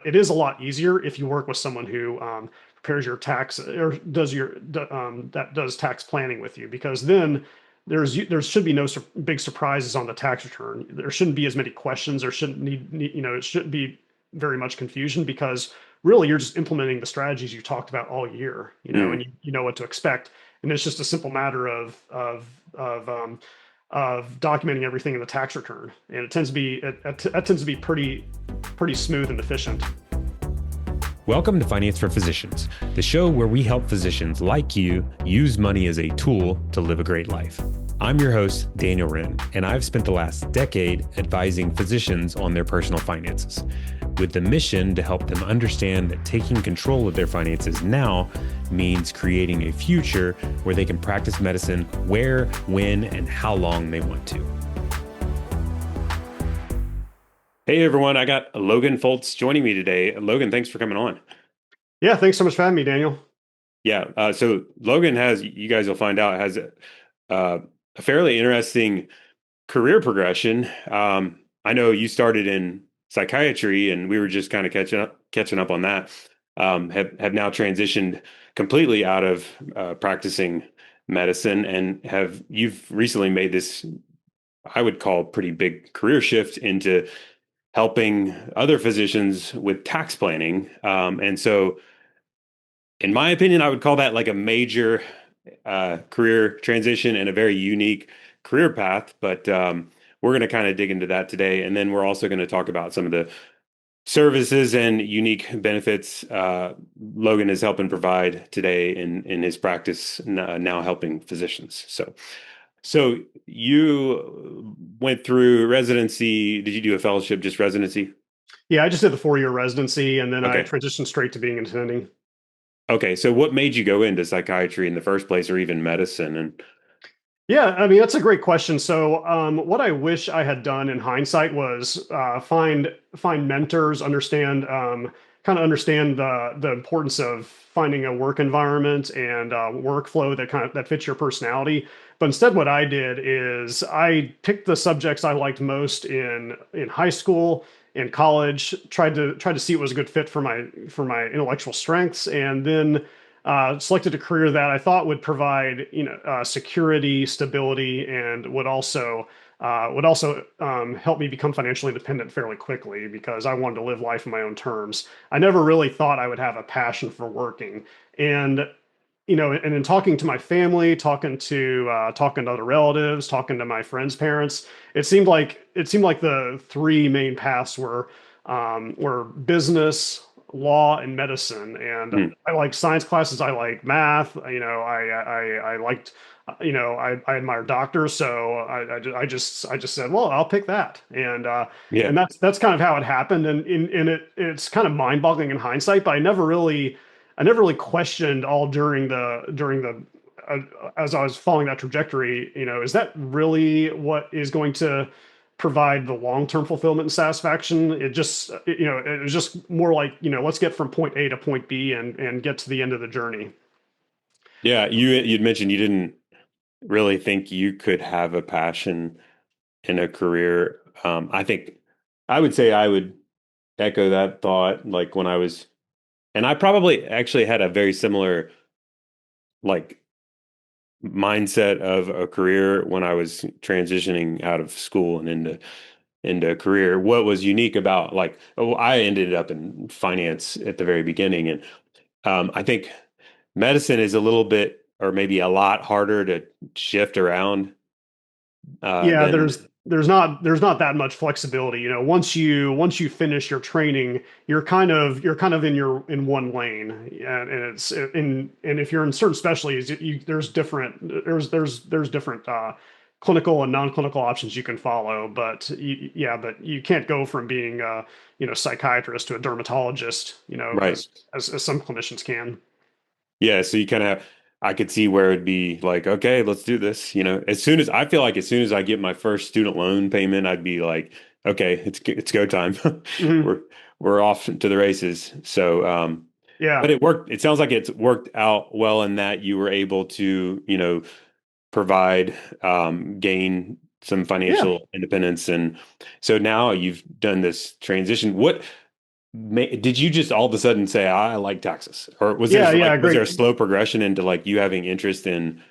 it is a lot easier if you work with someone who prepares your tax or that does tax planning with you, because then there should be no big surprises on the tax return. There shouldn't be as many questions. There shouldn't it shouldn't be very much confusion, because really you're just implementing the strategies you talked about all year, and Mm. you know what to expect. And it's just a simple matter of documenting everything in the tax return, and it tends to be that tends to be pretty smooth and efficient. Welcome to Finance for Physicians, the show where we help physicians like you use money as a tool to live a great life. I'm your host, Daniel Wrenne, and I've spent the last decade advising physicians on their personal finances, with the mission to help them understand that taking control of their finances now means creating a future where they can practice medicine where, when, and how long they want to. Hey everyone, I got Logan Foltz joining me today. Logan, thanks for coming on. Yeah, thanks so much for having me, Daniel. Yeah, so Logan you guys will find out, has a fairly interesting career progression. I know you started in psychiatry, and we were just kind of catching up on that. Have now transitioned completely out of practicing medicine, and you've recently made this, I would call, pretty big career shift into helping other physicians with tax planning. And so, in my opinion, I would call that like a major career transition and a very unique career path. But we're going to kind of dig into that today. And then we're also going to talk about some of the services and unique benefits Logan is helping provide today in his practice, now helping physicians. So you went through residency. Did you do a fellowship, just residency? Yeah, I just did the 4-year residency, and then I Okay. transitioned straight to being an attending. Okay. So what made you go into psychiatry in the first place, or even medicine? And Yeah, I mean, that's a great question. So, what I wish I had done in hindsight was find mentors, kind of understand the importance of finding a work environment and workflow that fits your personality. But instead, what I did is I picked the subjects I liked most in high school, in college, tried to see what was a good fit for my intellectual strengths, and then selected a career that I thought would provide, security, stability, and would also help me become financially independent fairly quickly, because I wanted to live life on my own terms. I never really thought I would have a passion for working, and and in talking to my family, talking to other relatives, talking to my friends' parents, it seemed like the three main paths were business, law, and medicine. And hmm, I like science classes. I like math. I liked, I admire doctors. So I just said, well, I'll pick that. yeah, And that's kind of how it happened. And it's kind of mind boggling in hindsight, but I never really questioned all during the as I was following that trajectory, is that really what is going to provide the long-term fulfillment and satisfaction? It was just more like, let's get from point A to point B and get to the end of the journey. yeah. You'd mentioned you didn't really think you could have a passion in a career. I think I would say I would echo that thought. Like when I was, and I probably actually had a very similar like mindset of a career when I was transitioning out of school and into a career. What was unique about, like, oh, I ended up in finance at the very beginning, and I think medicine is a little bit, or maybe a lot harder to shift around Yeah, than there's not that much flexibility. Once you finish your training, you're kind of in one lane, and if you're in certain specialties, there's different clinical and non-clinical options you can follow. But you can't go from being psychiatrist to a dermatologist, right. as some clinicians can. Yeah, so you kind of, I could see where it'd be like, okay, let's do this. As soon as I get my first student loan payment, I'd be like, okay, it's go time. Mhm. We're we're off to the races. So, but Yeah. it worked. It sounds like it's worked out well in that you were able to, provide, gain some Yeah. financial independence, and so now you've done this transition. What? did you just all of a sudden say, I like taxes? Or Yeah, yeah, was there great. a slow progression into like you having interest in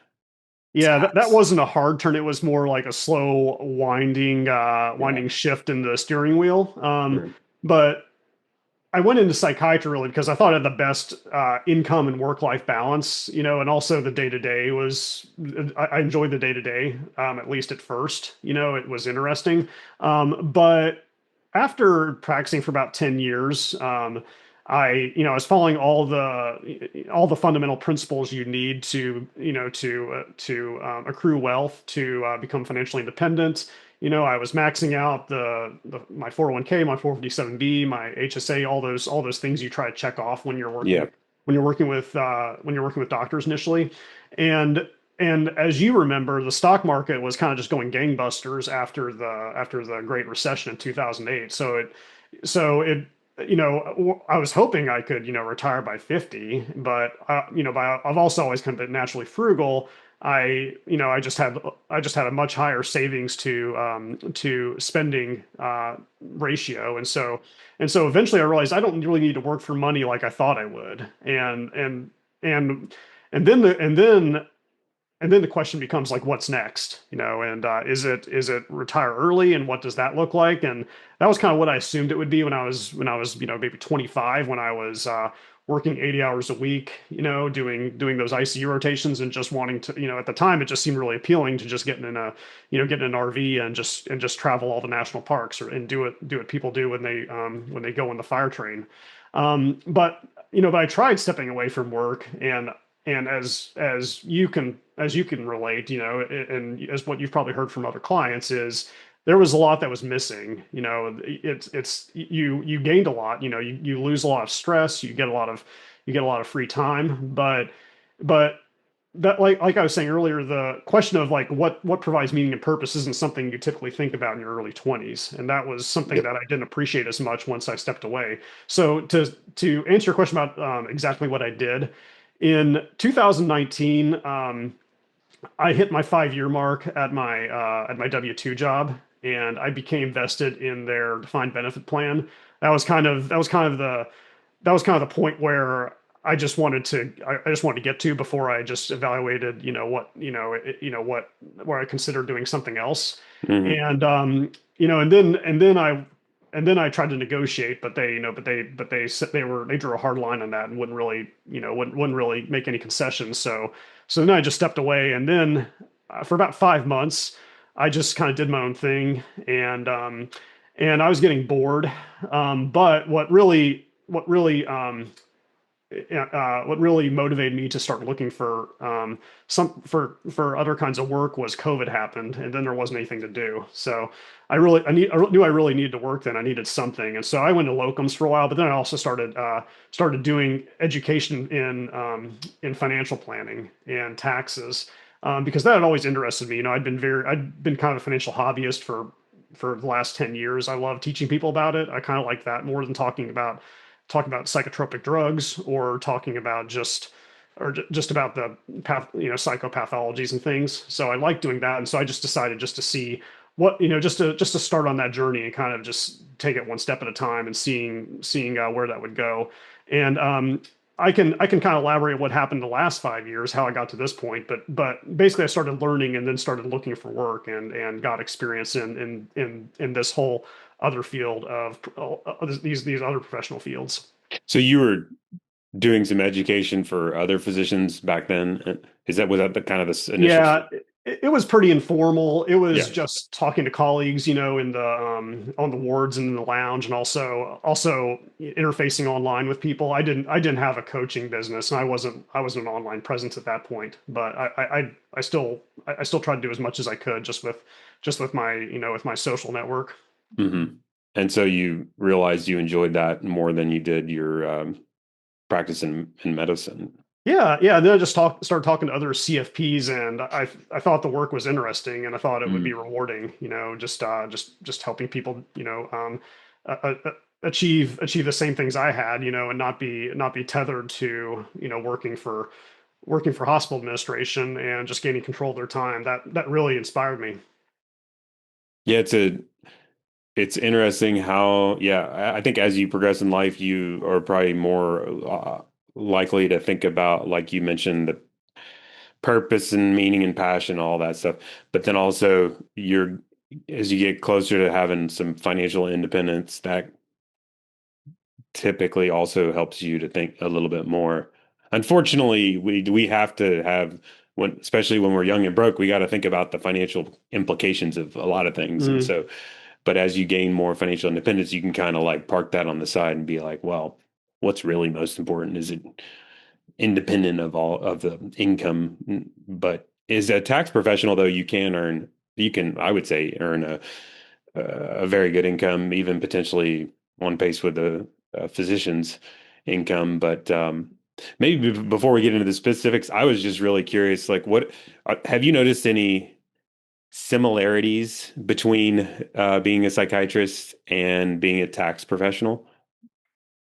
Yeah, that tax? wasn't a hard turn. It was more like a slow Yeah. winding shift in the steering wheel. Sure. But I went into psychiatry really because I thought I had the best income and work-life balance, and also the day-to-day was, I enjoyed the day-to-day, at least at first, it was interesting. But after practicing for about 10 years, I was following all the fundamental principles you need to, accrue wealth, to become financially independent. I was maxing out my 401k, my 457b, my HSA, all those things you try to check off when you're Yeah. working with doctors initially, and and as you remember, the stock market was kind of just going gangbusters after the Great Recession in 2008. So it I was hoping I could retire by 50, but I've also always kind of been naturally frugal. I just had a much higher savings to spending ratio, and so eventually I realized I don't really need to work for money like I thought I would, and and then the and then the question becomes like, what's next? And is it retire early, and what does that look like? And that was kind of what I assumed it would be when I was maybe 25, when I was working 80 hours a week, doing those ICU rotations, and just wanting to, at the time it just seemed really appealing to just get in an RV and just travel all the national parks, and do what people do when they go on the fire train. But I tried stepping away from work, and as you can relate, and as what you've probably heard from other clients, is there was a lot that was missing. It's you gained a lot. You lose a lot of stress. You get a lot of free time, but that, like I was saying earlier, the question of like what provides meaning and purpose isn't something you typically think about in your early 20s, and that was something Yep. that I didn't appreciate as much once I stepped away. So to answer your question about exactly what I did in 2019, I hit my 5-year mark at my W-2 job, and I became vested in their defined benefit plan. That was kind of the point where I just wanted to get to before I just evaluated, where I considered doing something else. Hmm. And and then I tried to negotiate, but they said they drew a hard line on that and wouldn't really make any concessions. So then I just stepped away, and then for about 5 months, I just kind of did my own thing, and I was getting bored. But what really motivated me to start looking for other kinds of work was COVID happened, and then there wasn't anything to do. So I knew I really needed to work. Then I needed something, and so I went to locums for a while. But then I also started doing education in financial planning and taxes, because that had always interested me. I'd been kind of a financial hobbyist for the last 10 years. I love teaching people about it. I kind of like that more than talking about psychotropic drugs, or talking about just about the psychopathologies and things. So I like doing that, and so I just decided just to see just to start on that journey, and kind of just take it one step at a time, and seeing where that would go. And I can kind of elaborate what happened the last 5 years, how I got to this point. But basically, I started learning, and then started looking for work, and got experience in this whole other field of these other professional fields. So you were doing some education for other physicians back then. Was that the kind of this initial Yeah, step? it was pretty informal. It was Yeah. just talking to colleagues, in the on the wards and in the lounge, and also interfacing online with people. I didn't have a coaching business, and I wasn't an online presence at that point. But I still tried to do as much as I could, just with my social network. Hmm. And so you realized you enjoyed that more than you did your practice in medicine. Yeah, yeah. And then I just started talking to other CFPs, and I thought the work was interesting, and I thought it would be Mm. rewarding. Just helping people, achieve the same things I had, and not be tethered to working for hospital administration, and just gaining control of their time. That really inspired me. Yeah, it's interesting how, yeah, I think as you progress in life, you are probably more likely to think about, like you mentioned, the purpose and meaning and passion, all that stuff. But then also, as you get closer to having some financial independence, that typically also helps you to think a little bit more. Unfortunately, we have to have when, especially when we're young and broke, we got to think about the financial implications of a lot of things. And Mm, so, but as you gain more financial independence, you can kind of like park that on the side and be like, well, what's really most important? Is it independent of all of the income? But as a tax professional, though, you can, I would say, earn a very good income, even potentially on pace with a physician's income. But maybe before we get into the specifics, I was just really curious, like, what have you noticed any similarities between being a psychiatrist and being a tax professional?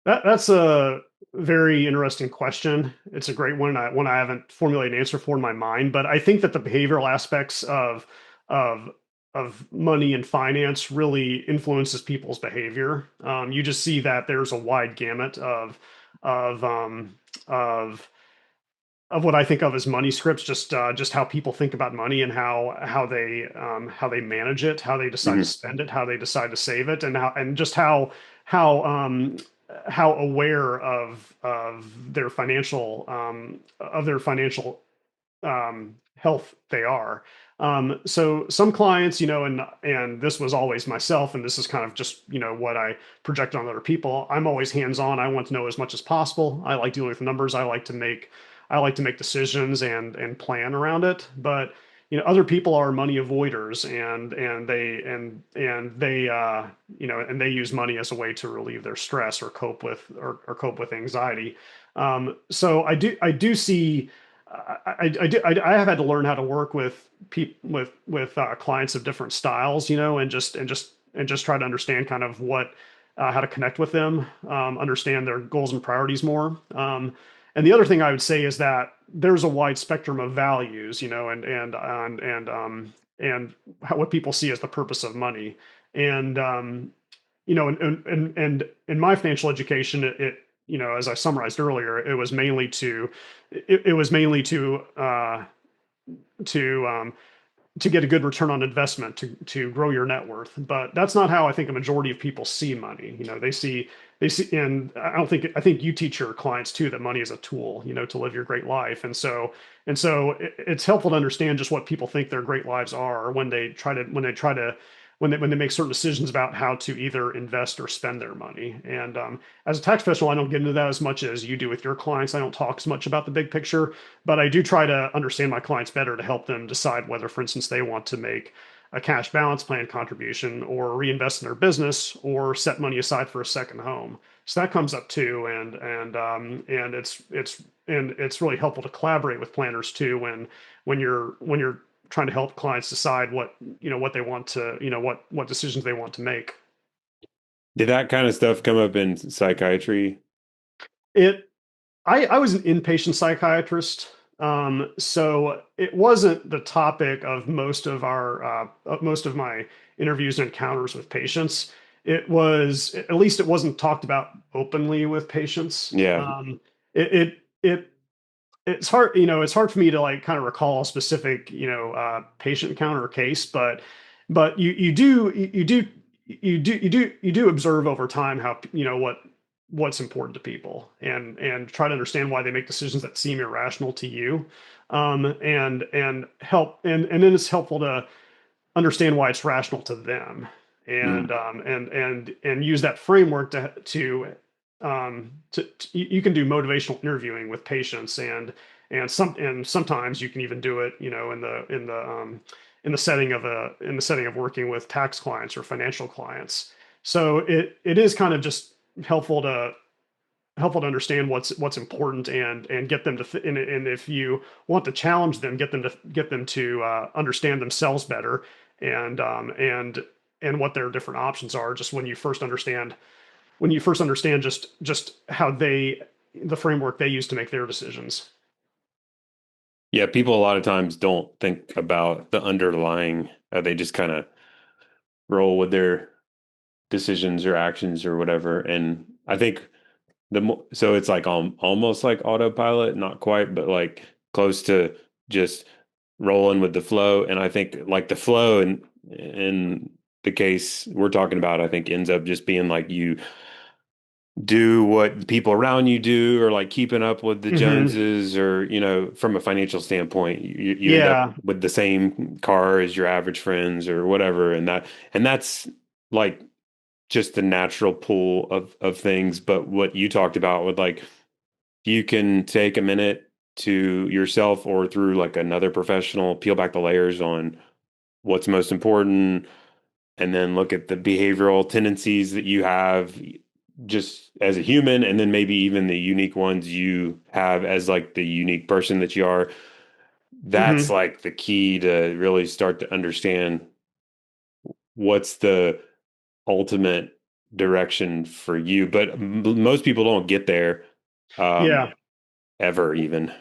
that's a very interesting question. It's a great one. One I haven't formulated an answer for in my mind, but I think that the behavioral aspects of of money and finance really influences people's behavior. You just see that there's a wide gamut of of what I think of as money scripts, just how people think about money and how they manage it, how they decide to Hmm. spend it, how they decide to save it, and just how how aware of their financial health they are. So some clients, and this was always myself, and this is kind of just what I project on other people. I'm always hands on. I want to know as much as possible. I like dealing with numbers. I like to make decisions and plan around it. But other people are money avoiders, and they and they use money as a way to relieve their stress or cope with anxiety. So I do see. I have had to learn how to work with clients of different styles, and just try to understand kind of what how to connect with them, understand their goals and priorities more. And the other thing I would say is that there's a wide spectrum of values, and what people see as the purpose of money. And and in my financial education, as I summarized earlier, it was mainly to to get a good return on investment to grow your net worth. But that's not how I think a majority of people see money. They see, and I think you teach your clients too that money is a tool, to live your great life. And so it's helpful to understand just what people think their great lives are when they make certain decisions about how to either invest or spend their money. And as a tax professional, I don't get into that as much as you do with your clients. I don't talk as much about the big picture, but I do try to understand my clients better to help them decide whether, for instance, they want to make a cash balance plan contribution or reinvest in their business or set money aside for a second home. So that comes up too, and it's really helpful to collaborate with planners too when you're trying to help clients decide what they want to what decisions they want to make. Did that kind of stuff come up in psychiatry? It I was an inpatient psychiatrist, so it wasn't the topic of most of my interviews and encounters with patients. It was at least it wasn't talked about openly with patients. Yeah. It it's hard, it's hard for me to like kind of recall a specific, patient encounter or case, but you do observe over time how, what's important to people and try to understand why they make decisions that seem irrational to you. And then it's helpful to understand why it's rational to them Mhm. and use that framework you can do motivational interviewing with patients and sometimes you can even do it in the setting of working with tax clients or financial clients. So it is kind of just helpful to understand what's important and get them to and if you want to challenge them, get them to understand themselves better and what their different options are. Just when you first understand just how the framework they use to make their decisions. Yeah, people a lot of times don't think about the underlying, they just kind of roll with their decisions or actions or whatever. And I think so it's like almost like autopilot, not quite, but like close to just rolling with the flow. And I think like the flow in the case we're talking about, I think ends up just being like you do what the people around you do, or like keeping up with the Hmm. Joneses, or from a financial standpoint, you end up Yeah. with the same car as your average friends or whatever. And that's like just the natural pull of things. But what you talked about with like, you can take a minute to yourself or through like another professional, peel back the layers on what's most important, and then look at the behavioral tendencies that you have just as a human, and then maybe even the unique ones you have as like the unique person that you are. That's Hmm. like the key to really start to understand what's the ultimate direction for you. But most people don't get there, um, Yeah. ever even.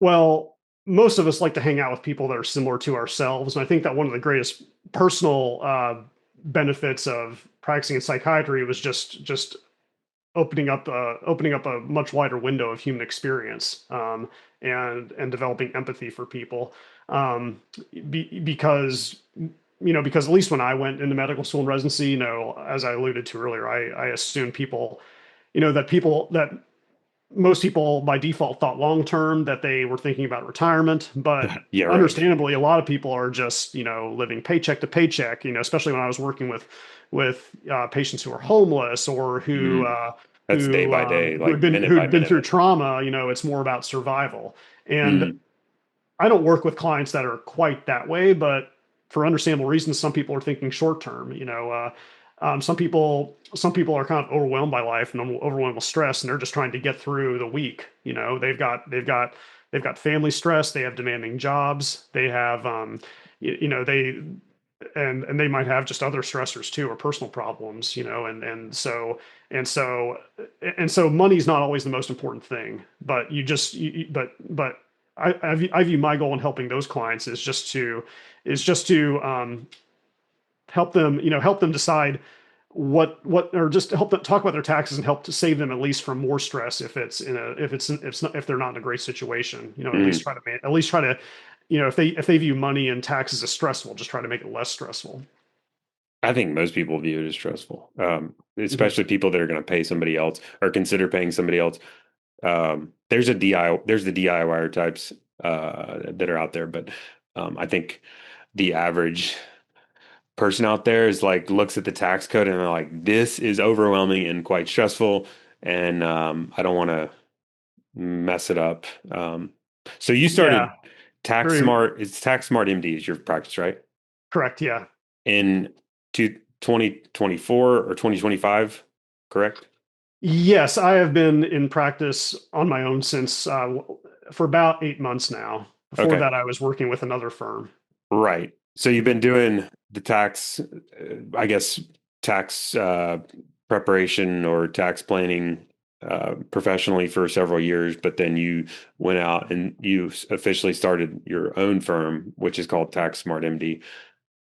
Well, most of us like to hang out with people that are similar to ourselves. And I think that one of the greatest personal benefits of practicing in psychiatry was just opening up a much wider window of human experience, and developing empathy for people, because because at least when I went into medical school and residency, as I alluded to earlier, I assumed people, that most people by default thought long term, that they were thinking about retirement, but Yeah, right. understandably a lot of people are just living paycheck to paycheck, especially when I was working with patients who are homeless, or who Mhm. That's day by day, who like minute by had been minute. through trauma. It's more about survival. And Mm. I don't work with clients that are quite that way, but for understandable reasons, some people are thinking short term. Some people are kind of overwhelmed by life and overwhelmed with stress, and they're just trying to get through the week. They've got family stress, they have demanding jobs, they have they and they might have just other stressors too, or personal problems, and so and so money's not always the most important thing, but but I view my goal in helping those clients is just to help them decide or just help them talk about their taxes and help to save them at least from more stress if it's in a if it's not, if they're not in a great situation. Mm. At least try to if they view money and taxes as stressful, just try to make it less stressful. I think most people view it as stressful, Mhm. especially people that are going to pay somebody else or consider paying somebody else. There's the DIYer types that are out there, but I think the average person out there is like looks at the tax code and they're like, this is overwhelming and quite stressful, and I don't want to mess it up. So you Yeah, started very TaxSmart MD is your practice, right? correct. Yeah. In 2024 or 2025, correct? Yes, I have been in practice on my own since for about 8 months now. Before Okay, that, I was working with another firm. right. So you've been doing the tax, I guess, tax preparation or tax planning professionally for several years, but then you went out and you officially started your own firm, which is called TaxSmart MD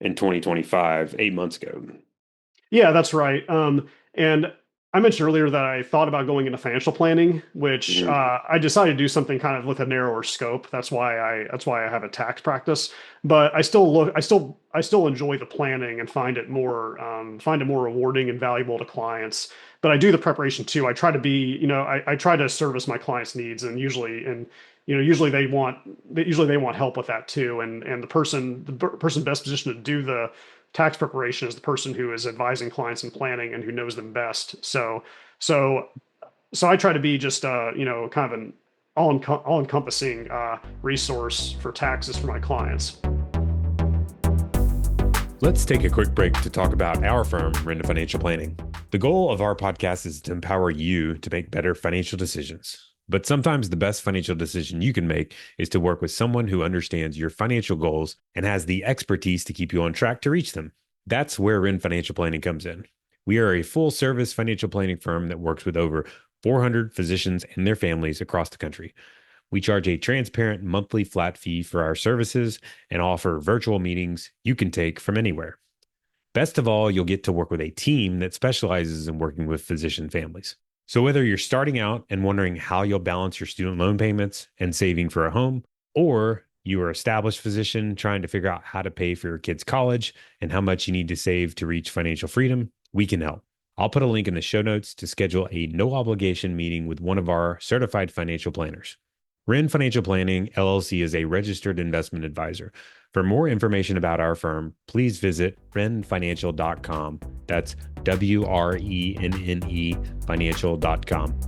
in 2025, 8 months ago. Yeah, that's right. And I mentioned earlier that I thought about going into financial planning, which Mhm. I decided to do something kind of with a narrower scope. That's why I have a tax practice. But I still enjoy the planning and find it more rewarding and valuable to clients. But I do the preparation too. I try to service my clients' needs, and usually they want help with that too. And the person best positioned to do the tax preparation is the person who is advising clients and planning and who knows them best. So so I try to be just kind of an all encompassing resource for taxes for my clients. Let's take a quick break to talk about our firm, Wrenne Financial Planning. The goal of our podcast is to empower you to make better financial decisions. But sometimes the best financial decision you can make is to work with someone who understands your financial goals and has the expertise to keep you on track to reach them. That's where Wrenne Financial Planning comes in. We are a full service financial planning firm that works with over 400 physicians and their families across the country. We charge a transparent monthly flat fee for our services and offer virtual meetings you can take from anywhere. Best of all, you'll get to work with a team that specializes in working with physician families. So, whether you're starting out and wondering how you'll balance your student loan payments and saving for a home, or you are an established physician trying to figure out how to pay for your kids' college and how much you need to save to reach financial freedom, we can help. I'll put a link in the show notes to schedule a no obligation meeting with one of our certified financial planners. Wrenne Financial Planning LLC is a registered investment advisor. For more information about our firm, please visit wrennefinancial.com. That's WRENNE financial.com.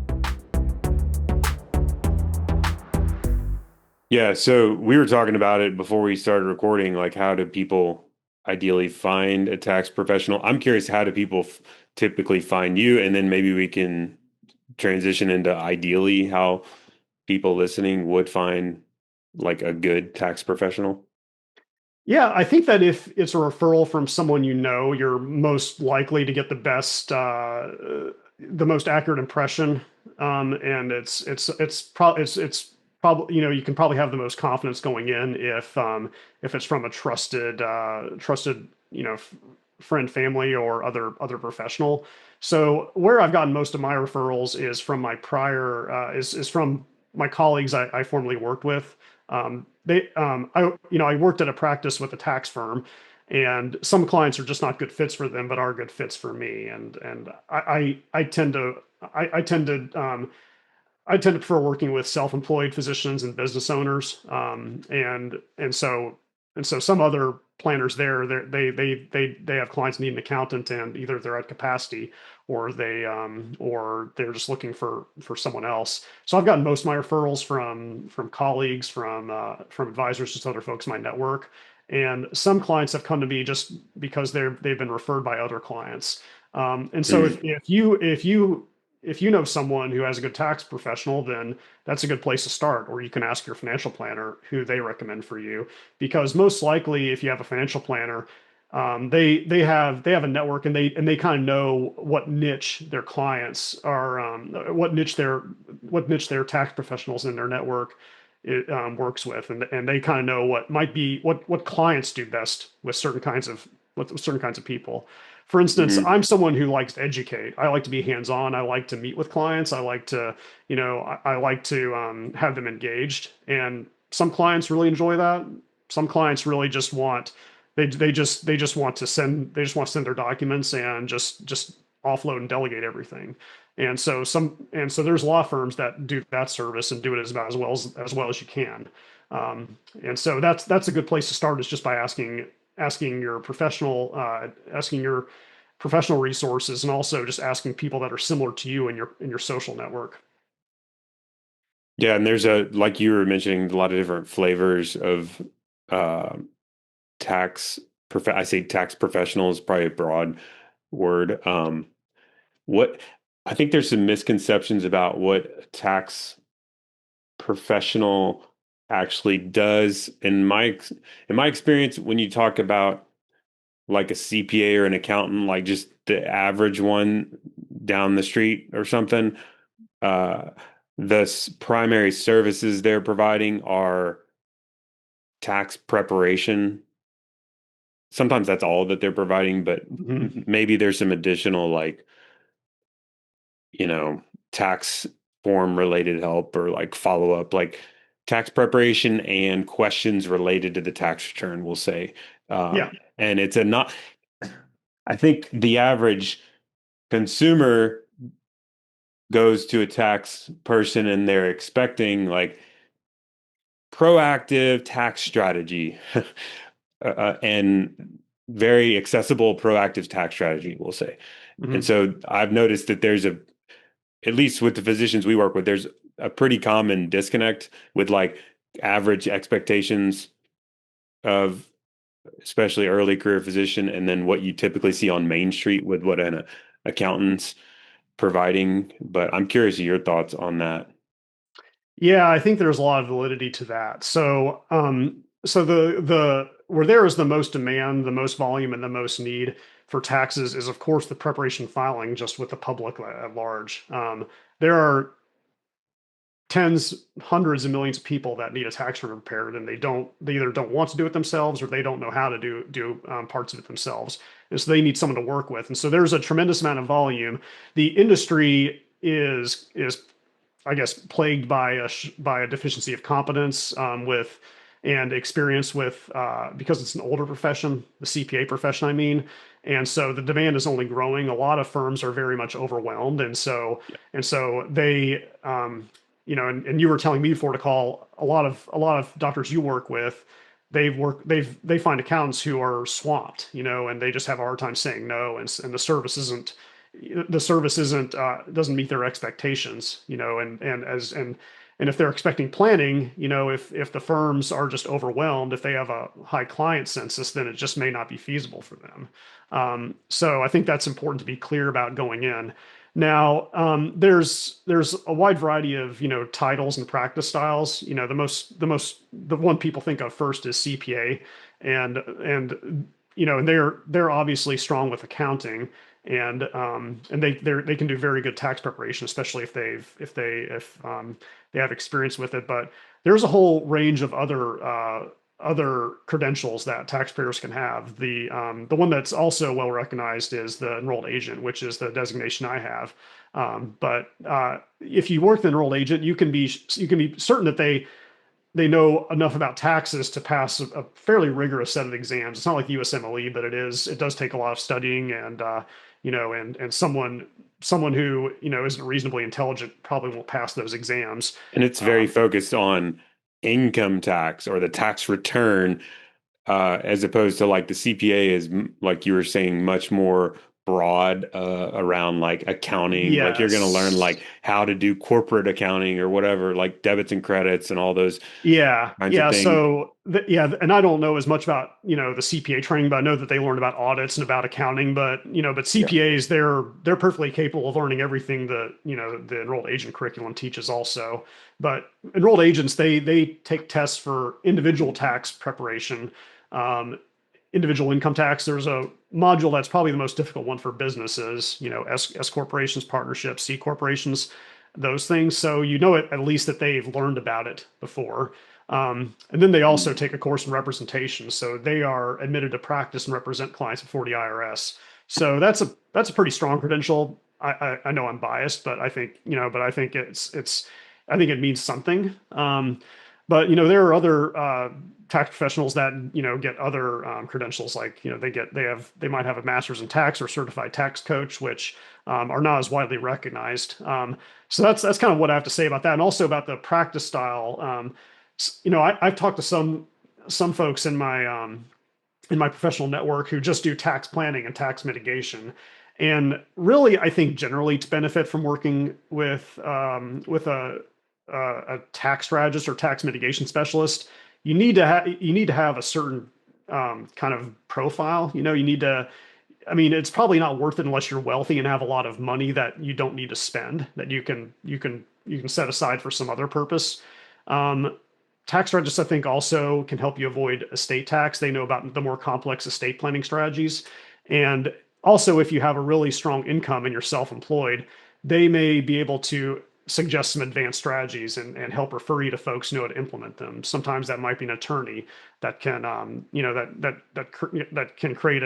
Yeah, so we were talking about it before we started recording, like how do people ideally find a tax professional? I'm curious, how do people typically find you? And then maybe we can transition into ideally how people listening would find like a good tax professional. Yeah, I think that if it's a referral from someone you know, you're most likely to get the most accurate impression, and it's probably you can probably have the most confidence going in if it's from a trusted friend, family, or other professional. So where I've gotten most of my referrals is from my prior is from my colleagues I formerly worked with. I worked at a practice with a tax firm, and some clients are just not good fits for them, but are good fits for me. And I tend to I tend to I tend to prefer working with self-employed physicians and business owners. And so some other planners there, they have clients need an accountant, and either they're at capacity or they're just looking for someone else. So I've gotten most of my referrals from colleagues, from advisors, just other folks in my network. And some clients have come to me just because they've been referred by other clients. And so Mm. if you know someone who has a good tax professional, then that's a good place to start. Or you can ask your financial planner who they recommend for you, because most likely, if you have a financial planner, they have a network, and they kind of know what niche their clients are, what niche their tax professionals in their network works with, and they kind of know what clients do best with certain kinds of people. For instance, Mhm. I'm someone who likes to educate. I like to be hands-on. I like to meet with clients. I like to, I like to have them engaged. And some clients really enjoy that. Some clients really just want they just want to send their documents and just offload and delegate everything. And so there's law firms that do that service and do it as well as you can. And so that's a good place to start, is just by asking your professional resources, and also just asking people that are similar to you in your social network. Yeah, and there's like you were mentioning, a lot of different flavors of uh, I say tax professional is probably a broad word. What I think there's some misconceptions about what a tax professional actually does. In my experience, when you talk about like a CPA or an accountant, like just the average one down the street or something, uh, the primary services they're providing are tax preparation. Sometimes that's all that they're providing, but Mhm. maybe there's some additional, like, you know, tax form related help or like follow up, like tax preparation and questions related to the tax return, we'll say. Yeah. And it's a not, I think the average consumer goes to a tax person and they're expecting like proactive tax strategy and very accessible proactive tax strategy, we'll say. And Mhm. so I've noticed that at least with the physicians we work with, there's a pretty common disconnect with like average expectations of especially early career physician and then what you typically see on Main Street with what an accountant's providing. But I'm curious of your thoughts on that. Yeah, I think there's a lot of validity to that. So the where there is the most demand, the most volume, and the most need for taxes is, of course, the preparation filing, just with the public at large. There are hundreds of millions of people that need a tax return prepared, and they either don't want to do it themselves, or they don't know how to do parts of it themselves. and so they need someone to work with. And so there's a tremendous amount of volume. The industry is I guess plagued by a deficiency of competence with and experience with because it's an older profession, the CPA profession, I mean. And so the demand is only growing. A lot of firms are very much overwhelmed, and so they and you were telling me before to call a lot of doctors you work with. They find accountants who are swamped, and they just have a hard time saying no, and the service isn't doesn't meet their expectations, and if they're expecting planning, if the firms are just overwhelmed, if they have a high client census, then it just may not be feasible for them. So I think that's important to be clear about going in. Now, there's a wide variety of titles and practice styles. The one people think of first is CPA, and they're obviously strong with accounting, and they can do very good tax preparation, especially if they have experience with it. But there's a whole range of other credentials that taxpayers can have. The one that's also well recognized is the enrolled agent, which is the designation I have. But if you work the enrolled agent, you can be certain that they know enough about taxes to pass a fairly rigorous set of exams. It's not like USMLE, but it does take a lot of studying, and someone who isn't reasonably intelligent probably won't pass those exams. And it's very focused on income tax or the tax return, as opposed to like the CPA is, like you were saying, much more broad around like accounting. Like you're going to learn Yes. like how to do corporate accounting or whatever, like debits and credits and all those Yeah, kinds of yeah. things. So and I don't know as much about the CPA training, but I know that they learn about audits and about accounting. But Yeah. CPAs, they're perfectly capable of learning everything that the enrolled agent curriculum teaches also. But enrolled agents, they take tests for individual tax preparation, um, individual income tax. There's a module that's probably the most difficult one for businesses. S corporations, partnerships, C corporations, those things. So at least that they've learned about it before. And then they also take a course in representation. So they are admitted to practice and represent clients before the IRS. So that's a pretty strong credential. I know I'm biased, but I think I think it means something. But there are other tax professionals that get other credentials, like they might have a master's in tax or certified tax coach, which are not as widely recognized. So that's kind of what I have to say about that, and also about the practice style. I've talked to some folks in my professional network who just do tax planning and tax mitigation. And really, I think generally to benefit from working with a tax strategist or tax mitigation specialist, you need to have a certain kind of profile. You need to. I mean, it's probably not worth it unless you're wealthy and have a lot of money that you don't need to spend, that you can set aside for some other purpose. Um, Tax strategists, I think, also can help you avoid estate tax. They know about the more complex estate planning strategies. And also, if you have a really strong income and you're self-employed, they may be able to suggest some advanced strategies and help refer you to folks who know how to implement them. Sometimes that might be an attorney that can, that can create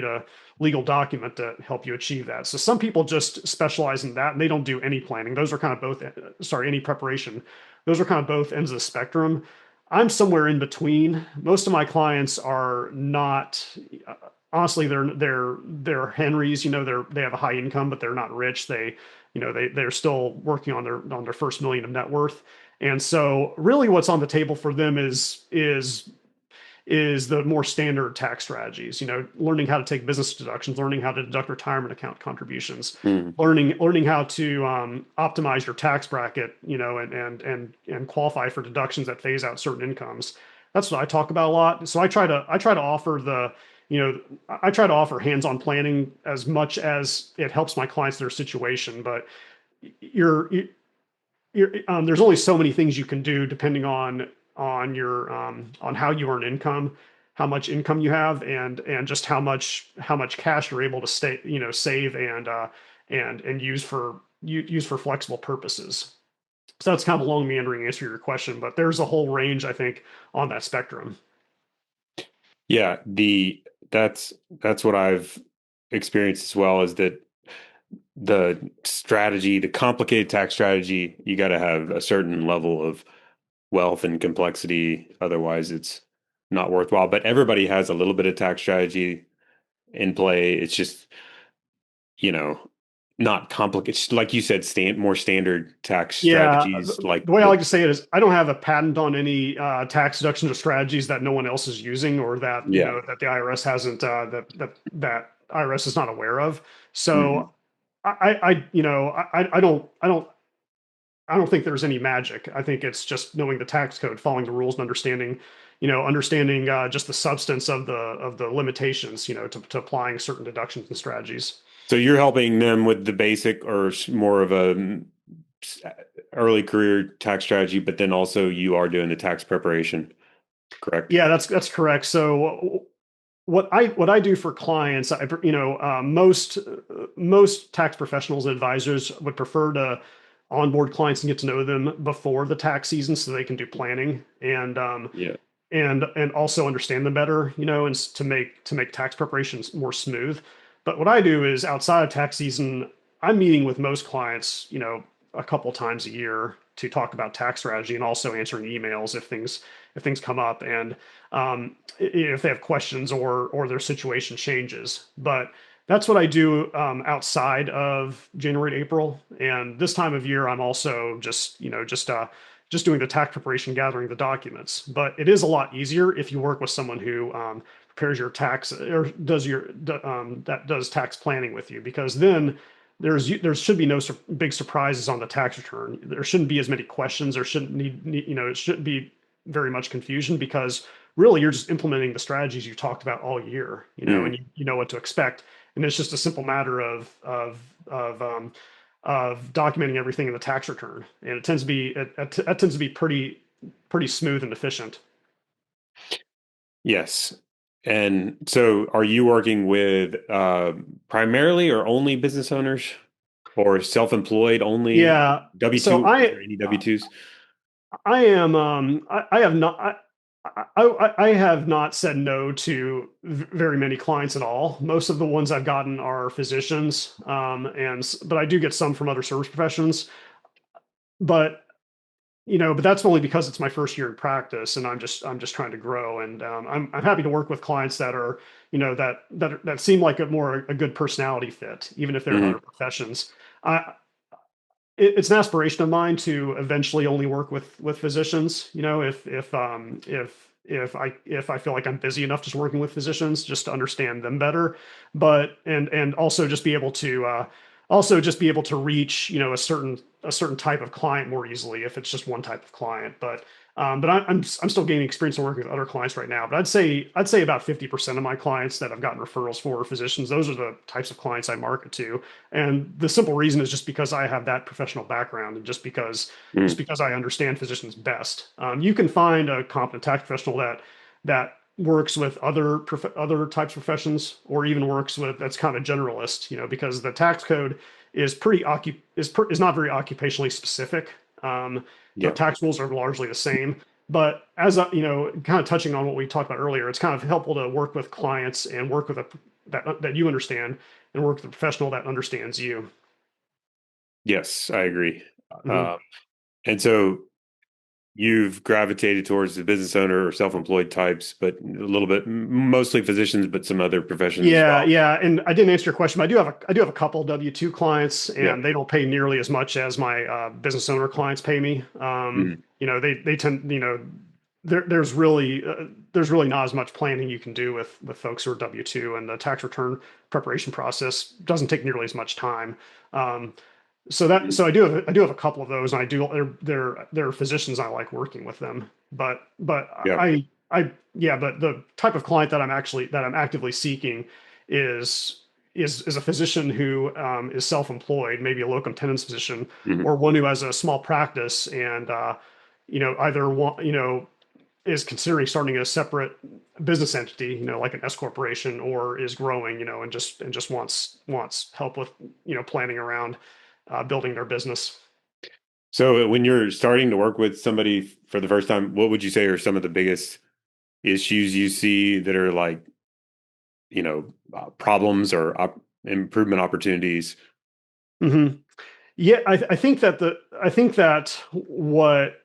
a legal document to help you achieve that. So some people just specialize in that, and they don't do any planning. Those are kind of both, any preparation. Those are kind of both ends of the spectrum. I'm somewhere in between. Most of my clients are not, honestly, they're Henrys. They have a high income, but they're not rich. They're still working on their first million of net worth. And so really what's on the table for them is the more standard tax strategies, learning how to take business deductions, learning how to deduct retirement account contributions, Mm. learning how to optimize your tax bracket, and qualify for deductions that phase out certain incomes. That's what I talk about a lot. So I try to offer I try to offer hands-on planning as much as it helps my clients in their situation. But you're, there's only so many things you can do depending on how you earn income, how much income you have, and just how much cash you're able to save and use for flexible purposes. So that's kind of a long meandering answer to your question, but there's a whole range, I think, on that spectrum. Yeah, that's what I've experienced as well, is that the strategy, the complicated tax strategy, you got to have a certain level of wealth and complexity. Otherwise, it's not worthwhile. But everybody has a little bit of tax strategy in play. It's just, you know, not complicated. Like you said, more standard tax Yeah, strategies like the way I the, like to say it is, I don't have a patent on any tax deductions or strategies that no one else is using, or that yeah. that the IRS hasn't that IRS is not aware of. Mhm. So I don't think there's any magic. I think it's just knowing the tax code, following the rules, and understanding understanding just the substance of the limitations, to applying certain deductions and strategies. So you're helping them with the basic or more of a early career tax strategy, but then also you are doing the tax preparation, correct? Yeah, that's correct. So what I do for clients, most tax professionals and advisors would prefer to onboard clients and get to know them before the tax season so they can do planning Yeah. and also understand them better, and to make tax preparations more smooth. But what I do is outside of tax season, I'm meeting with most clients, a couple times a year to talk about tax strategy and also answering emails if things come up and if they have questions or their situation changes. But that's what I do outside of January to April. And this time of year, I'm also just doing the tax preparation, gathering the documents. But it is a lot easier if you work with someone who prepares your tax or that does tax planning with you, because then there should be no big surprises on the tax return. There shouldn't be as many questions. There shouldn't it shouldn't be very much confusion, because really you're just implementing the strategies you talked about all year, and Mm. you know what to expect. And it's just a simple matter of documenting everything in the tax return, and it tends to be pretty smooth and efficient. Yes. And so are you working with primarily or only business owners or self-employed only Yeah. So W-2? Is there any W-2s? I am I have not I have not said no to very many clients at all. Most of the ones I've gotten are physicians, but I do get some from other service professions. But but that's only because it's my first year in practice, and I'm just trying to grow. And I'm happy to work with clients that are that seem like a good personality fit, even if they're in other Hmm. professions. I it's an aspiration of mine to eventually only work with physicians. If I feel like I'm busy enough just working with physicians, just to understand them better, but and also just be able to reach a certain type of client more easily if it's just one type of client. But I'm still gaining experience in working with other clients right now. But I'd say about 50% of my clients that I've gotten referrals for are physicians. Those are the types of clients I market to. And the simple reason is just because I have that professional background, and just Mm. because I understand physicians best. You can find a competent tax professional that works with other types of professions, or even works with that's kind of a generalist, because the tax code is not very occupationally specific. The Yeah. tax rules are largely the same. But kind of touching on what we talked about earlier, it's kind of helpful to work with clients and work with that you understand, and work with a professional that understands you. Yes, I agree. Mhm. Uh, and so you've gravitated towards the business owner or self-employed types, but a little bit, mostly physicians, but some other professions as Yeah, well. yeah, and I didn't answer your question, but I do have a couple W-2 clients, Yeah. and they don't pay nearly as much as my business owner clients pay me. Mhm. They tend, there's really not as much planning you can do with folks who are W-2, and the tax return preparation process doesn't take nearly as much time. Um, so I do have a couple of those, and they're physicians. I like working with them, but Yeah. but the type of client that I'm actively seeking is is a physician who is self-employed, maybe a locum tenens physician, Mhm. or one who has a small practice and either is considering starting a separate business entity, like an S corporation, or is growing, and just wants help with planning around building their business. So when you're starting to work with somebody for the first time, what would you say are some of the biggest issues you see that are like, problems or improvement opportunities? Hmm. Yeah, I think that what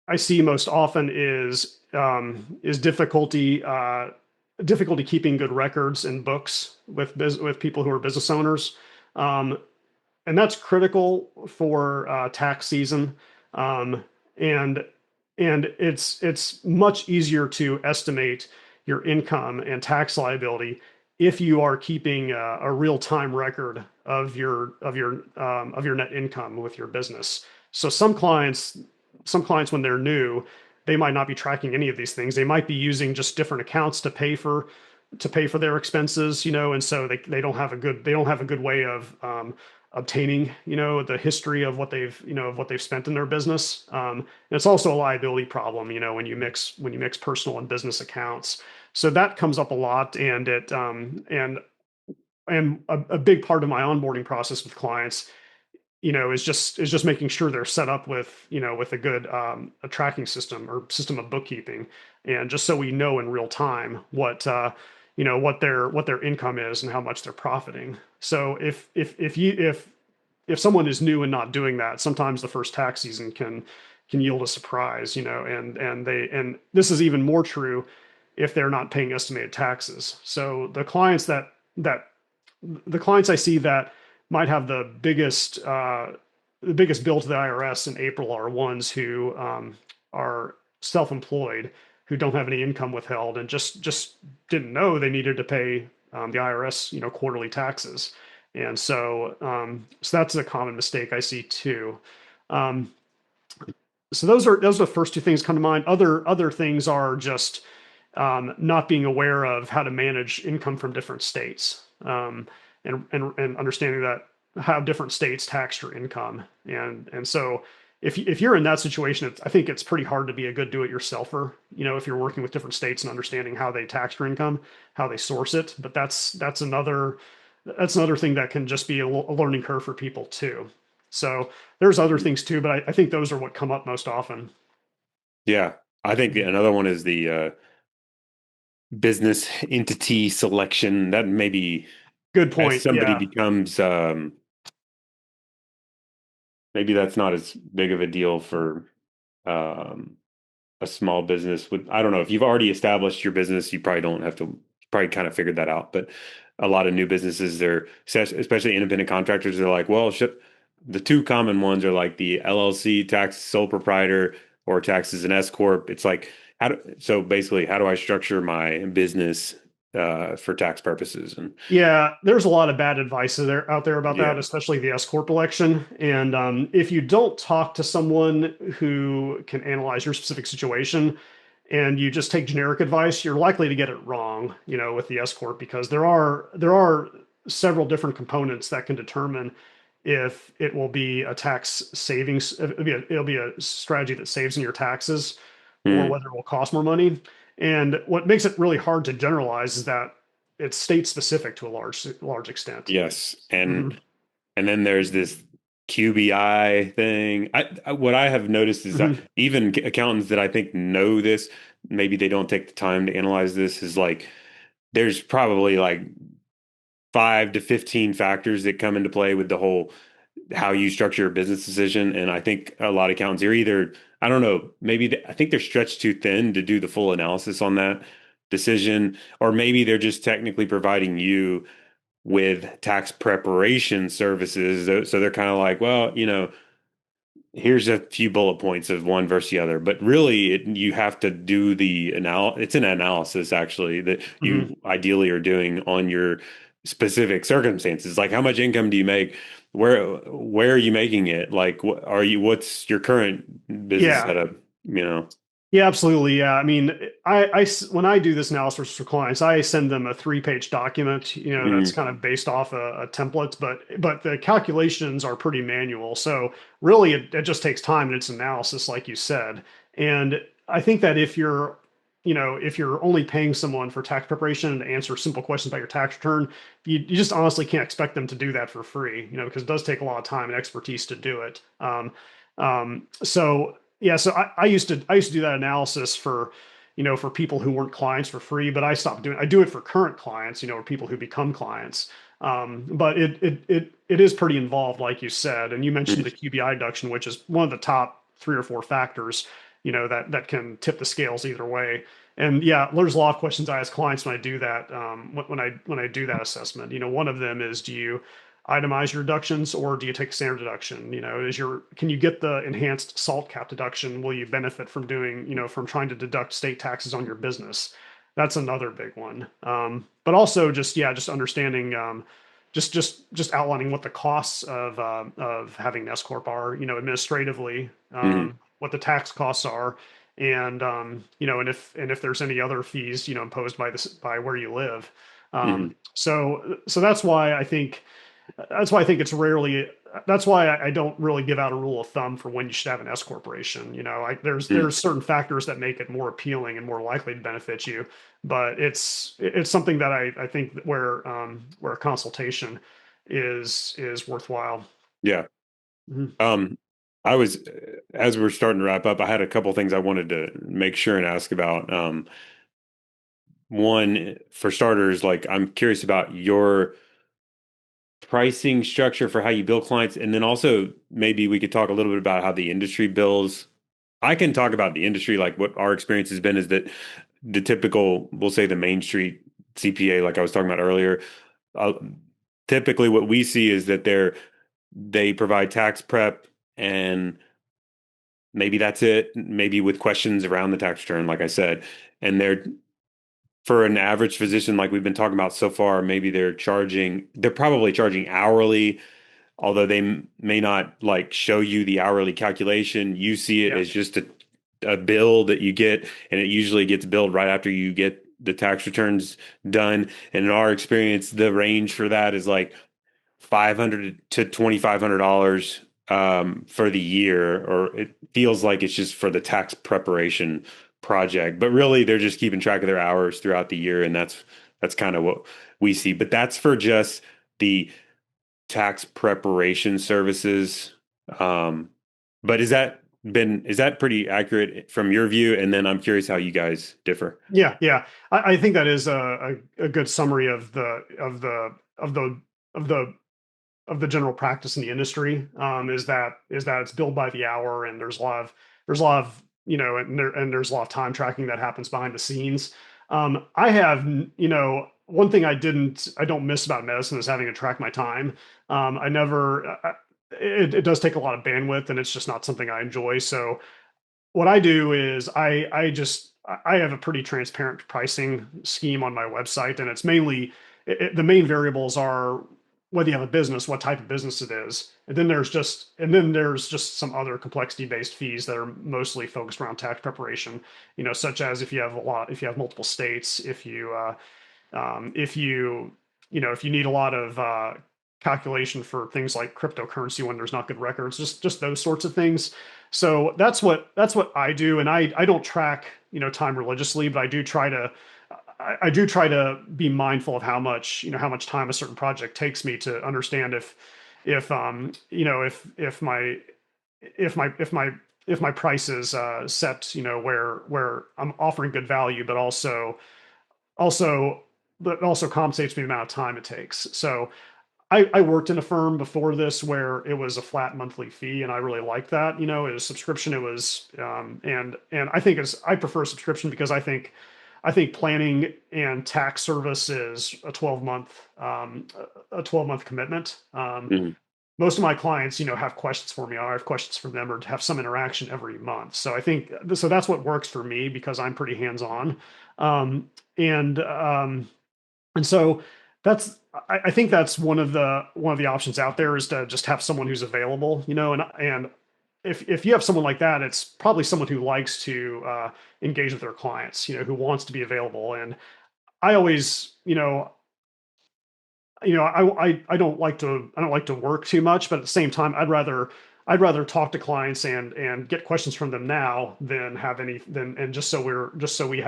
I see most often is difficulty keeping good records and books with people who are business owners, um, and that's critical for tax season. Um, and it's much easier to estimate your income and tax liability if you are keeping a real time record of your net income with your business. So some clients when they're new, they might not be tracking any of these things. They might be using just different accounts to pay for their expenses, and so they don't have a good way of obtaining, the history of what they've spent in their business. And it's also a liability problem, when you mix personal and business accounts. So that comes up a lot, and a big part of my onboarding process with clients, is just making sure they're set up with, with a good a tracking system or system of bookkeeping, and just so we know in real time what their income is and how much they're profiting. So if someone is new and not doing that, sometimes the first tax season can yield a surprise, and this is even more true if they're not paying estimated taxes. So that the clients I see that might have the biggest bill to the IRS in April are ones who are self-employed, who don't have any income withheld, and just didn't know they needed to pay the IRS, quarterly taxes. And so that's a common mistake I see too. Um, so those are the first two things come to mind. Other things are just not being aware of how to manage income from different states, and understanding that how different states tax your income. And so if you're in that situation, I think it's pretty hard to be a good do-it-yourselfer, if you're working with different states and understanding how they tax your income, how they source it. But that's another thing that can just be a learning curve for people too. So there's other things too, but I think those are what come up most often. Yeah. I think another one is the business entity selection. That maybe Good as point. somebody Yeah. becomes, maybe that's not as big of a deal for um, a small business with, I don't know, if you've already established your business, you probably don't have to, probably kind of figured that out. But a lot of new businesses, they're, especially independent contractors, they're like, well, the two common ones are like the LLC, tax sole proprietor, or taxes an S corp. It's like, so basically, how do I structure my business for tax purposes? And Yeah, there's a lot of bad advice out there about that, yeah. especially the S corp election. And if you don't talk to someone who can analyze your specific situation, and you just take generic advice, you're likely to get it wrong, with the S corp, because there are several different components that can determine if it will be a tax savings, it'll be a strategy that saves in your taxes, or Hmm. whether it will cost more money. And what makes it really hard to generalize is that it's state specific to a large extent. Yes. Hmm. And then there's this QBI thing. What I have noticed is that Hmm. even accountants that I think know this, maybe they don't take the time to analyze this, is like there's probably like 5 to 15 factors that come into play with the whole how you structure a business decision. And I think a lot of accountants are either, I don't know, maybe I think they're stretched too thin to do the full analysis on that decision, or maybe they're just technically providing you with tax preparation services. So they're kind of like, well, here's a few bullet points of one versus the other. But really, you have to do it's an analysis actually that Hmm. you ideally are doing on your specific circumstances. Like, how much income do you make? Where are you making it? Like, what's your current business Yeah. setup? You know? Yeah, absolutely. Yeah. I mean, when I do this analysis for clients, I send them a 3-page document, that's Mm, kind of based off a template, but the calculations are pretty manual. So really it just takes time and it's analysis, like you said. And I think that if you're only paying someone for tax preparation and to answer simple questions about your tax return, you just honestly can't expect them to do that for free, because it does take a lot of time and expertise to do it. So yeah, so I used to do that analysis for, for people who weren't clients for free, but I do it for current clients, or people who become clients. But it is pretty involved, like you said. And you mentioned the QBI deduction, which is one of the top 3 or 4 factors, that can tip the scales either way. And yeah, there's a lot of questions I ask clients when I do that, when I do that assessment. One of them is, do you itemize your deductions or do you take a standard deduction? Can you get the enhanced SALT cap deduction? Will you benefit from from trying to deduct state taxes on your business? That's another big one. But also just understanding, just outlining what the costs of having an S corp are, administratively, Mhm. what the tax costs are, and and if there's any other fees, imposed by where you live. Mhm. So that's why I think it's rarely. That's why I don't really give out a rule of thumb for when you should have an S corporation. There's certain factors that make it more appealing and more likely to benefit you, but it's something that I think where a consultation is worthwhile. Yeah. Mhm. Um, I was, as we're starting to wrap up, I had a couple things I wanted to make sure and ask about. One, for starters, like I'm curious about your pricing structure for how you bill clients, and then also maybe we could talk a little bit about how the industry bills. I can talk about the industry, like what our experience has been is that the typical, we'll say the Main Street CPA, like I was talking about earlier, uh, typically what we see is that they provide tax prep and maybe that's it, maybe with questions around the tax return, like I said. And they're for an average physician, like we've been talking about so far, maybe they're probably charging hourly, although they may not like show you the hourly calculation. You see it Yeah. as just a bill that you get, and it usually gets billed right after you get the tax returns done. And in our experience, the range for that is like $500 to $2,500 for the year, or it feels like it's just for the tax preparation project. But really, they're just keeping track of their hours throughout the year, and that's kind of what we see. But that's for just the tax preparation services. Um, but is that pretty accurate from your view? And then I'm curious how you guys differ. Yeah. I think that is a good summary of the general practice in the industry, is that it's billed by the hour, and there's a lot of and there's a lot of time tracking that happens behind the scenes. I have one thing I don't miss about medicine is having to track my time. I never it does take a lot of bandwidth, and it's just not something I enjoy. So what I do is I have a pretty transparent pricing scheme on my website, and it's mainly the main variables are whether you have a business, what type of business it is, and then there's just some other complexity based fees that are mostly focused around tax preparation. Such as if you have multiple states, if you need a lot of calculation for things like cryptocurrency when there's not good records, just those sorts of things. So that's what I do, and I don't track time religiously, but I do try to be mindful of how much time a certain project takes me to understand if my price is set where I'm offering good value, but also compensates me the amount of time it takes. So I worked in a firm before this where it was a flat monthly fee, and I really liked that. It was subscription. It was and I prefer subscription because I think planning and tax service is a 12-month commitment. Mhm. Most of my clients, have questions for me. I have questions for them, or to have some interaction every month. So that's what works for me because I'm pretty hands on. Um, and so I think that's one of the options out there, is to just have someone who's available, and if you have someone like that, it's probably someone who likes to engage with their clients, who wants to be available. And I always, I don't like to work too much, but at the same time, I'd rather talk to clients and get questions from them now than have any than and just so we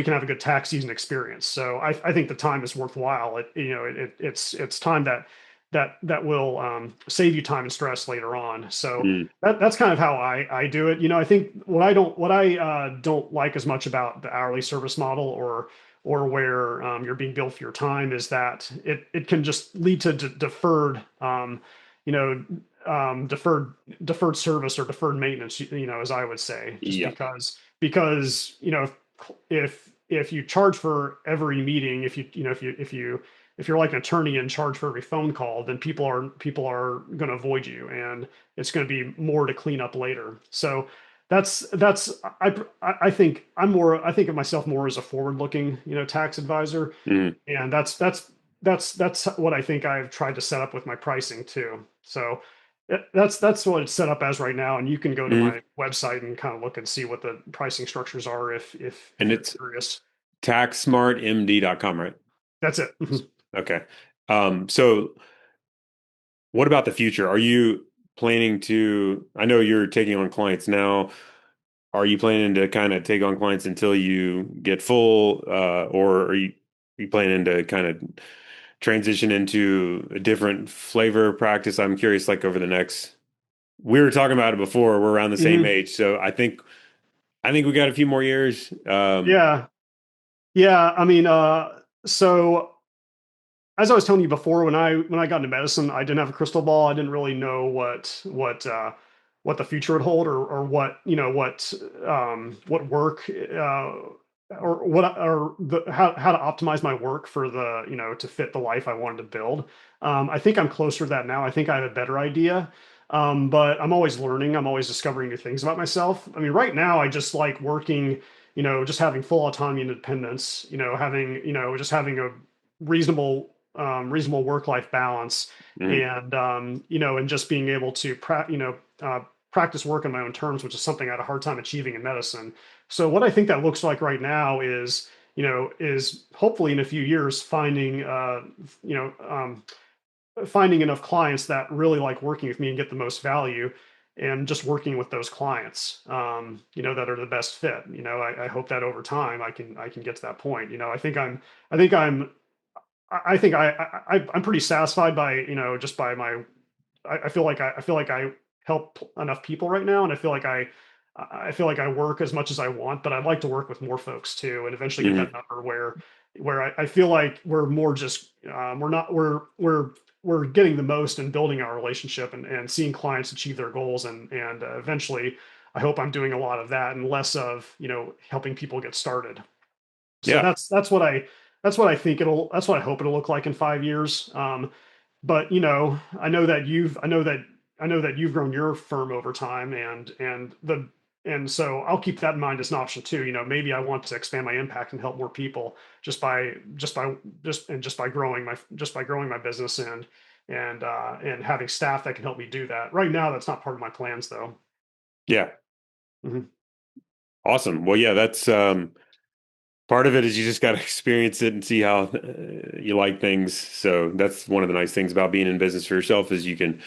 can have a good tax season experience. So I think the time is worthwhile. It's time that that will save you time and stress later on. So Mm. that's kind of how I do it. I think what I don't like as much about the hourly service model or where you're being billed for your time is that it can just lead to deferred you know deferred service or deferred maintenance, as I would say, just Yeah. because if you charge for every meeting, if you're like an attorney and charge for every phone call, then people are going to avoid you, and it's going to be more to clean up later. So I think I think of myself more as a forward-looking, tax advisor, Mm. and that's what I think I've tried to set up with my pricing too. So that's what it's set up as right now, and you can go to Mm. my website and kind of look and see what the pricing structures are if And you're it's curious. TaxSmartMD.com, right? That's it. Mhm. Okay. So what about the future? Are you planning to, I know you're taking on clients now. Are you planning to kind of take on clients until you get full, or are you planning to kind of transition into a different flavor practice? I'm curious, like over the next, we were talking about it before, we're around the same Mhm. age. So I think we got a few more years. Yeah. Yeah. I mean, so as I was telling you before, when I got into medicine, I didn't have a crystal ball. I didn't really know what the future would hold, or what work, how to optimize my work for to fit the life I wanted to build. I think I'm closer to that now. I think I have a better idea. But I'm always learning. I'm always discovering new things about myself. I mean, right now I just like working, just having full autonomy and independence, just having a reasonable work-life balance, mm, and just being able to practice work on my own terms, which is something I had a hard time achieving in medicine. So what I think that looks like right now is hopefully in a few years finding enough clients that really like working with me and get the most value, and just working with those clients, that are the best fit. I hope that over time I can get to that point. I think I'm pretty satisfied by, just by my, I feel like I help enough people right now, and I feel like I work as much as I want, but I'd like to work with more folks too, and eventually get mm, that number where I feel like we're more just, we're not, we're getting the most and building our relationship, and seeing clients achieve their goals, and eventually I hope I'm doing a lot of that and less of, helping people get started. So yeah. that's what I hope it'll look like in 5 years. But I know that you've grown your firm over time, and so I'll keep that in mind as an option too. Maybe I want to expand my impact and help more people just by growing my business, and having staff that can help me do that. Right now, that's not part of my plans though. Yeah. Mhm. Awesome. Well, yeah, that's, part of it is you just got to experience it and see how you like things. So that's one of the nice things about being in business for yourself is you can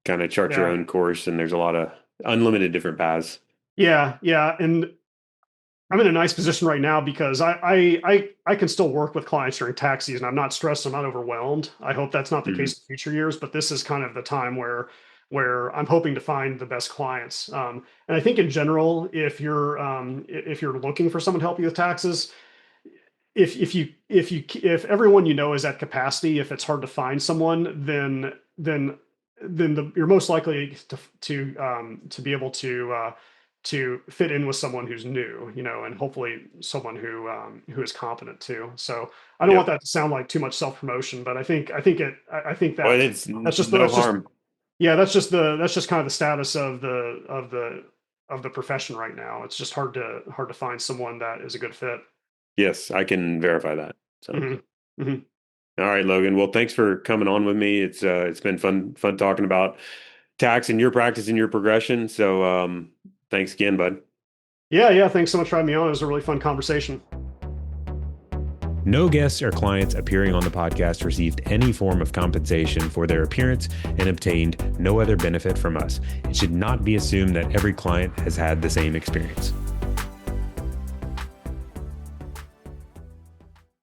kind of chart your Yeah. own course, and there's a lot of unlimited different paths. Yeah. Yeah. And I'm in a nice position right now because I can still work with clients during tax season. I'm not stressed. I'm not overwhelmed. I hope that's not the Mhm. case in future years, but this is kind of the time where I'm hoping to find the best clients. And I think in general, if you're looking for someone to help you with taxes, if everyone is at capacity, if it's hard to find someone, then you're most likely to be able to fit in with someone who's new, and hopefully someone who is competent too. So I don't want Yep. that to sound like too much self promotion, but I think Well, that it's no that's just harm. yeah, that's just kind of the status of the profession right now. It's just hard to find someone that is a good fit. Yes, I can verify that. So, Hmm. Hmm. all right, Logan. Well, thanks for coming on with me. It's been fun talking about tax and your practice and your progression. So, thanks again, bud. Yeah, yeah. Thanks so much for having me on. It was a really fun conversation. No guests or clients appearing on the podcast received any form of compensation for their appearance and obtained no other benefit from us. It should not be assumed that every client has had the same experience.